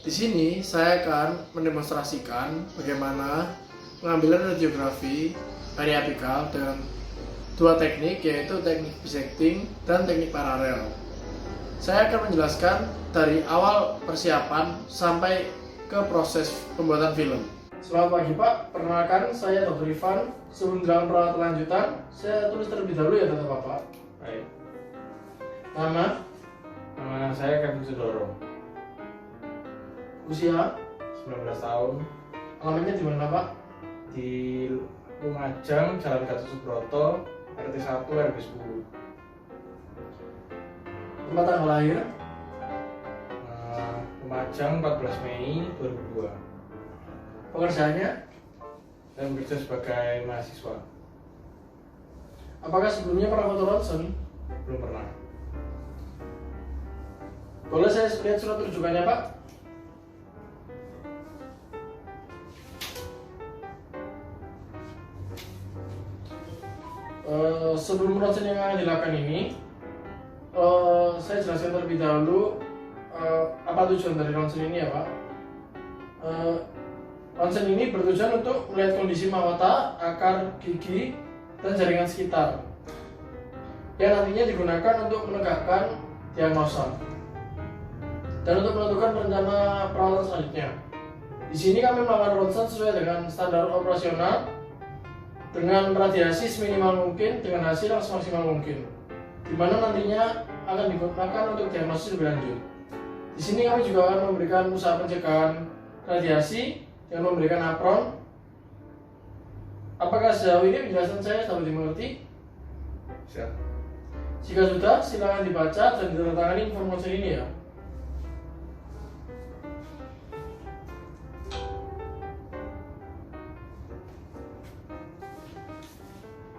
Di sini saya akan mendemonstrasikan bagaimana pengambilan radiografi periapikal dengan dua teknik, yaitu teknik bisecting dan teknik paralel. Saya akan menjelaskan dari awal persiapan sampai ke proses pembuatan film. Selamat pagi Pak, perkenalkan saya Dr. Ivan. Sebelum dilakukan perawatan lanjutan, saya tulis terlebih dahulu ya Data Bapak. Baik. Nama, Nama saya Kevin Sudoro, usia, 19 tahun, alamatnya di mana Pak? di Lumajang, Jalan Gatot Subroto, RT 1 RW 10. Tempat tanggal lahir, Lumajang 14 Mei 2002. pekerjaannya, Saya bekerja sebagai mahasiswa. apakah sebelumnya pernah foto ronsen? Belum pernah. Boleh saya lihat surat rujukannya Pak? Sebelum ronsen yang akan dilakukan ini, saya jelaskan terlebih dahulu apa tujuan dari ronsen ini ya Pak. Ronsen ini bertujuan untuk melihat kondisi mahkota, akar gigi, dan jaringan sekitar yang nantinya digunakan untuk menegakkan diagnosa dan untuk menentukan rencana perawatan selanjutnya. Di sini kami melakukan ronsen sesuai dengan standar operasional dengan radiasi seminimal mungkin dengan hasil yang semaksimal mungkin, di mana nantinya akan digunakan untuk diagnosis lebih lanjut. Di sini kami juga akan memberikan usaha pencegahan radiasi dengan memberikan apron. Apakah sejauh ini penjelasan saya dapat dimengerti? Siap. Jika sudah, silakan dibaca dan ditandatangani informasi ini ya.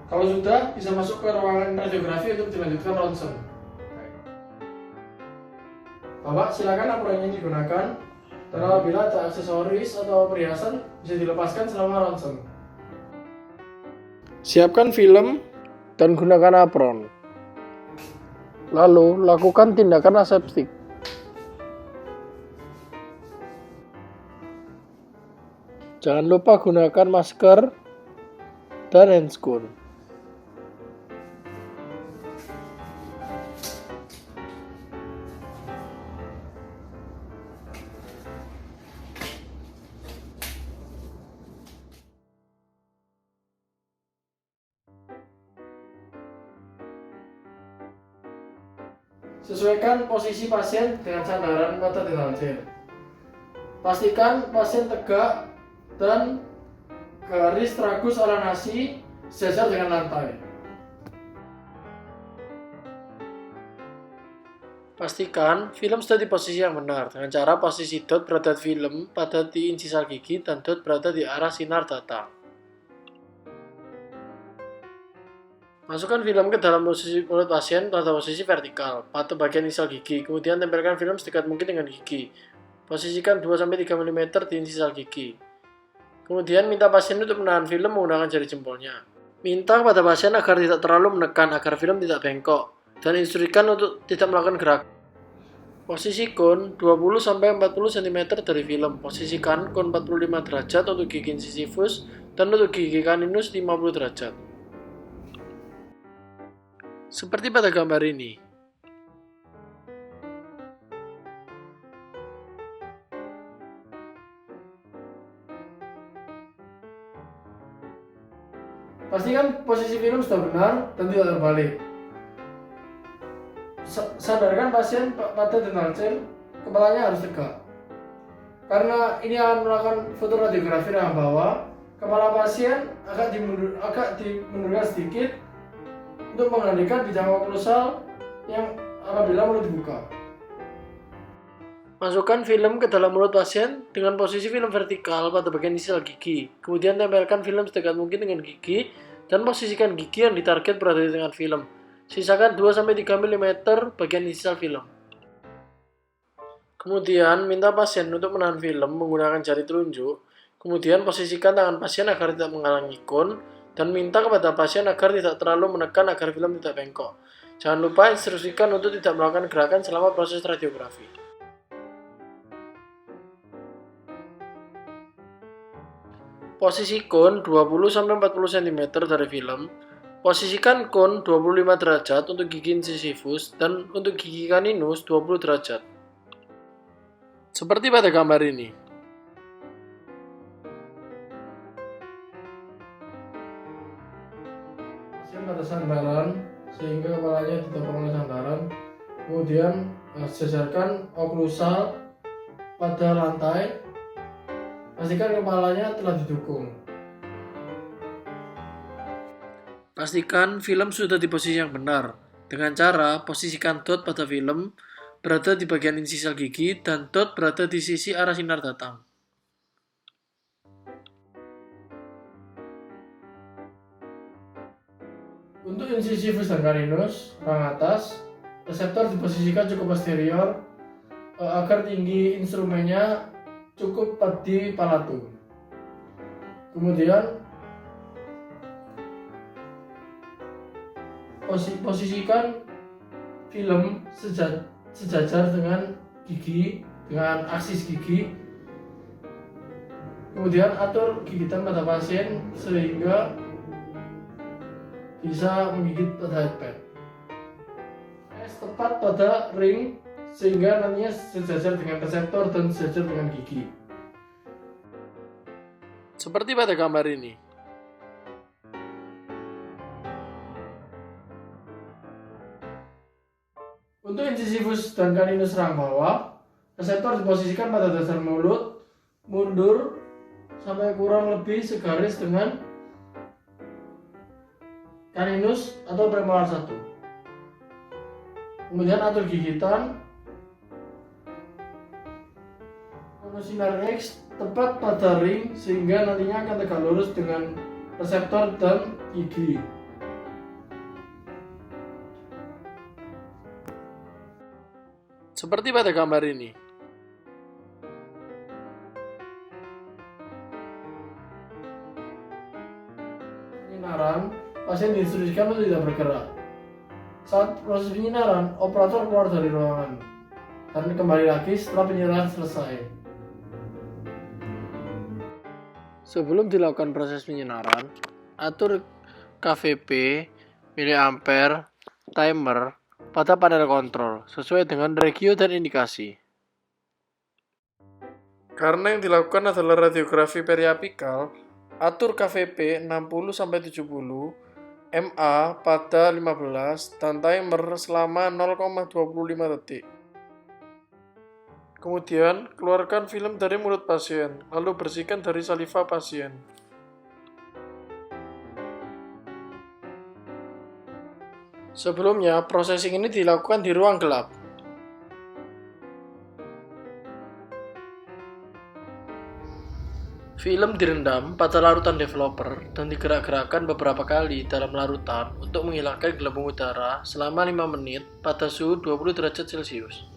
Kalau sudah, bisa masuk ke ruangan radiografi untuk dilanjutkan ronsen. Baik. Bapak, silakan apronnya digunakan. Dan apabila ada aksesoris atau perhiasan, bisa dilepaskan selama ronsen. Siapkan film dan gunakan apron. Lalu, lakukan tindakan aseptik. Jangan lupa gunakan masker dan handscoon. Sesuaikan posisi pasien dengan sandaran pada dentalcel. Pastikan pasien tegak dan garis tragus ala nasi sejajar dengan lantai. Pastikan film sudah di posisi yang benar dengan cara posisi dot berada di film pada di insisal gigi dan dot berada di arah sinar datang. Masukkan film ke dalam posisi mulut pasien pada posisi vertikal pada bagian insisal gigi, kemudian tempelkan film sedekat mungkin dengan gigi. Posisikan 2-3 mm di insisal gigi. Kemudian minta pasien untuk menahan film menggunakan jari jempolnya. Minta kepada pasien agar tidak terlalu menekan agar film tidak bengkok, dan instruksikan untuk tidak melakukan gerak. Posisi cone 20-40 cm dari film. Posisikan cone 45 derajat untuk gigi incisivus dan untuk gigi caninus 50 derajat. Seperti pada gambar ini. Pastikan posisi film sudah benar dan tidak terbalik. Sadarkan pasien pada dentalcel, kepalanya harus tegak. Karena ini akan melakukan foto radiografi rahang bawah, kepala pasien agak dimundurkan sedikit untuk mengendalikan bidang oklusal yang apabila mulut dibuka. Masukkan film ke dalam mulut pasien dengan posisi film vertikal pada bagian insisal gigi. Kemudian tempelkan film sedekat mungkin dengan gigi dan posisikan gigi yang ditarget berada di tengah film. Sisakan 2-3 mm bagian insisal film. Kemudian minta pasien untuk menahan film menggunakan jari telunjuk. Kemudian posisikan tangan pasien agar tidak menghalangi cone dan minta kepada pasien agar tidak terlalu menekan agar film tidak bengkok. Jangan lupa instruksikan untuk tidak melakukan gerakan selama proses radiografi. Posisi kon 20-40 cm dari film. Posisikan kon 25 derajat untuk gigi incisivus dan untuk gigi caninus 20 derajat. Seperti pada gambar ini. Pasien pada sandaran sehingga kepalanya ditopang oleh sandaran. Kemudian sejajarkan oklusal pada lantai. Pastikan kepalanya telah didukung. Pastikan film sudah di posisi yang benar. Dengan cara posisikan dot pada film berada di bagian insisial gigi dan dot berada di sisi arah sinar datang. Untuk incisivus dan caninus, rang atas, reseptor diposisikan cukup posterior agar tinggi instrumennya cukup di palatum. Kemudian posisikan film sejajar dengan gigi, dengan aksis gigi. Kemudian atur gigitan pada pasien sehingga bisa menggigit pada headpad. Tepat pada ring sehingga nantinya sejajar dengan reseptor dan sejajar dengan gigi. Seperti pada gambar ini. Untuk incisivus dan caninus rang bawah, reseptor diposisikan pada dasar mulut, mundur sampai kurang lebih segaris dengan caninus atau premolar 1. Kemudian atur gigitan. Sinar X tepat pada ring sehingga nantinya akan tegak lurus dengan reseptor dan gigi. Seperti pada gambar ini. Penyinaran, pasien diinstruksikan untuk tidak bergerak. Saat proses penyinaran, operator keluar dari ruangan dan kembali lagi setelah penyinaran selesai. Sebelum dilakukan proses penyinaran, atur KVP, miliampere, timer pada panel kontrol sesuai dengan regio dan indikasi. Karena yang dilakukan adalah radiografi periapikal, atur KVP 60-70, MA pada 15 dan timer selama 0,25 detik. Kemudian, keluarkan film dari mulut pasien, lalu bersihkan dari saliva pasien. Sebelumnya, processing ini dilakukan di ruang gelap. Film direndam pada larutan developer dan digerak-gerakkan beberapa kali dalam larutan untuk menghilangkan gelembung udara selama 5 menit pada suhu 20 derajat Celcius.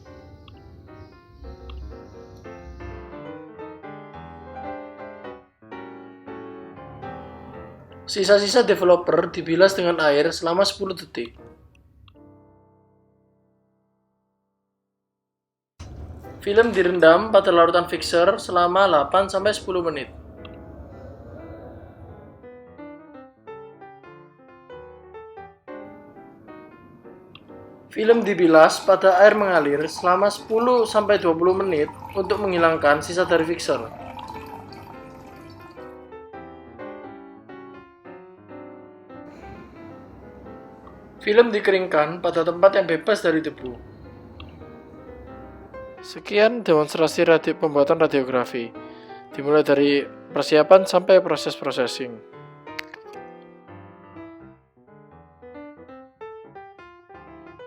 Sisa-sisa developer dibilas dengan air selama 10 detik. Film direndam pada larutan fixer selama 8-10 menit. Film dibilas pada air mengalir selama 10-20 menit untuk menghilangkan sisa dari fixer. Film dikeringkan pada tempat yang bebas dari debu. Sekian demonstrasi pembuatan radiografi, dimulai dari persiapan sampai proses processing.